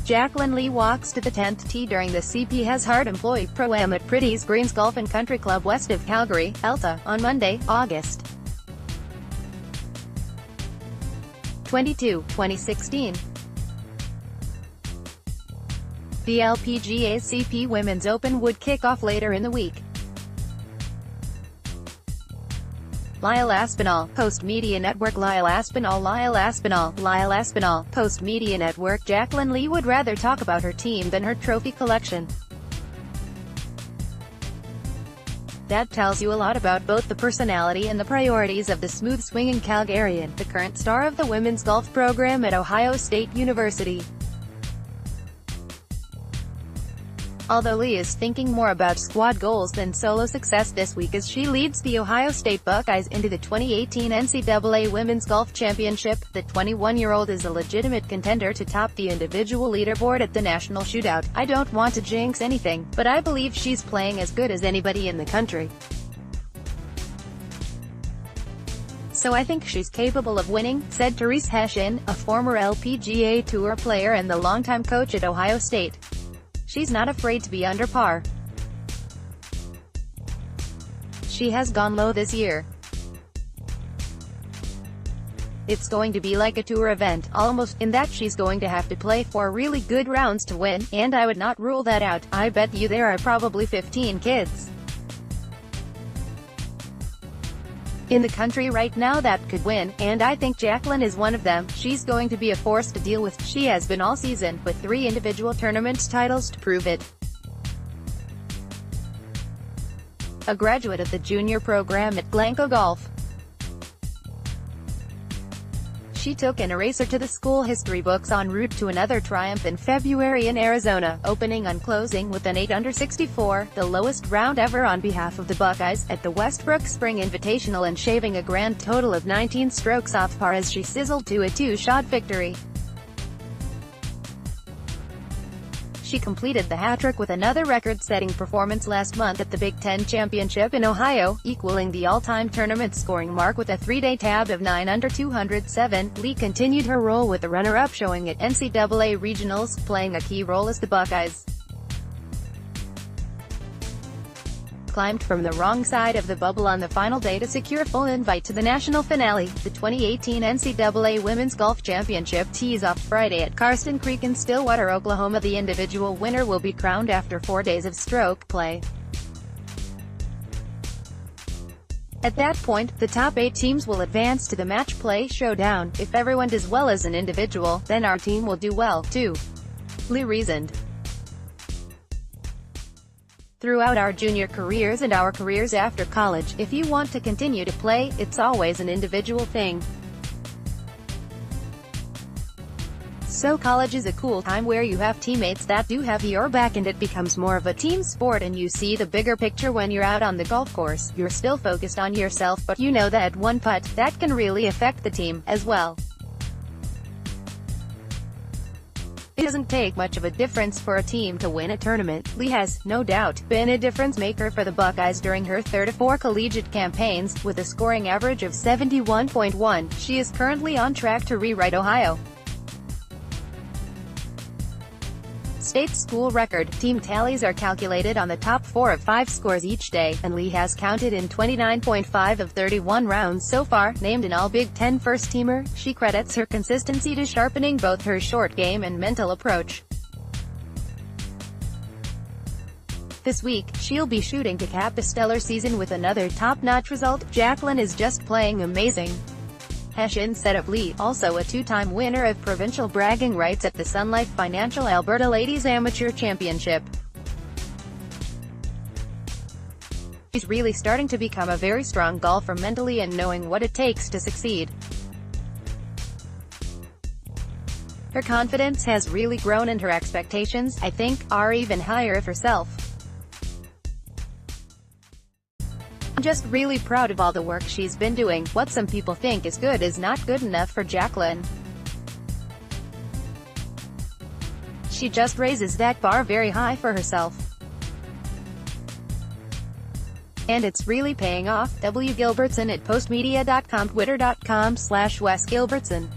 Jaclyn Lee walks to the 10th tee during the CP's Hard Employee Pro-Am at Priddis Greens Golf and Country Club west of Calgary, Alta, on Monday, August 22, 2016. The LPGA CP Women's Open would kick off later in the week. Lyle Aspinall, Postmedia Network. Lyle Aspinall, Postmedia Network. Jaclyn Lee would rather talk about her team than her trophy collection. That tells you a lot about both the personality and the priorities of the smooth-swinging Calgarian, the current star of the women's golf program at Ohio State University. Although Lee is thinking more about squad goals than solo success this week as she leads the Ohio State Buckeyes into the 2018 NCAA Women's Golf Championship, the 21-year-old is a legitimate contender to top the individual leaderboard at the national shootout. I don't want to jinx anything, but I believe she's playing as good as anybody in the country. So I think she's capable of winning, said Therese Hession, a former LPGA Tour player and the longtime coach at Ohio State. She's not afraid to be under par. She has gone low this year. It's going to be like a tour event, almost, in that she's going to have to play 4 really good rounds to win, and I would not rule that out. I bet you there are probably 15 kids in the country right now that could win, and I think Jaclyn is one of them. She's going to be a force to deal with. She has been all season, with 3 individual tournament titles to prove it. A graduate of the junior program at Glencoe Golf, she took an eraser to the school history books en route to another triumph in February in Arizona, opening on closing with an 8 under 64, the lowest round ever on behalf of the Buckeyes, at the Westbrook Spring Invitational and shaving a grand total of 19 strokes off par as she sizzled to a 2-shot victory. She completed the hat-trick with another record-setting performance last month at the Big Ten Championship in Ohio, equaling the all-time tournament scoring mark with a 3-day tab of 9 under 207. Lee continued her role with the runner-up showing at NCAA Regionals, playing a key role as the Buckeyes climbed from the wrong side of the bubble on the final day to secure a full invite to the national finale. The 2018 NCAA Women's Golf Championship tees off Friday at Karsten Creek in Stillwater, Oklahoma. The individual winner will be crowned after 4 days of stroke play. At that point, the top 8 teams will advance to the match play showdown. If everyone does well as an individual, then our team will do well, too, Lee reasoned. Throughout our junior careers and our careers after college, if you want to continue to play, it's always an individual thing. So college is a cool time where you have teammates that do have your back and it becomes more of a team sport and you see the bigger picture when you're out on the golf course. You're still focused on yourself, but you know that one putt, that can really affect the team, as well. It doesn't take much of a difference for a team to win a tournament. Lee has, no doubt, been a difference maker for the Buckeyes during her 34 collegiate campaigns, with a scoring average of 71.1. She is currently on track to rewrite Ohio State's school record. Team tallies are calculated on the top 4 of 5 scores each day, and Lee has counted in 29.5 of 31 rounds so far. Named an All-Big Ten first-teamer, she credits her consistency to sharpening both her short game and mental approach. This week, she'll be shooting to cap a stellar season with another top-notch result. Jaclyn is just playing amazing, Hession said of Lee, also a 2-time winner of provincial bragging rights at the Sun Life Financial Alberta Ladies Amateur Championship. She's really starting to become a very strong golfer mentally and knowing what it takes to succeed. Her confidence has really grown and her expectations, I think, are even higher of herself. I'm just really proud of all the work she's been doing. What some people think is good is not good enough for Jaclyn. She just raises that bar very high for herself. And it's really paying off. W. Gilbertson at postmedia.com, twitter.com/WesGilbertson.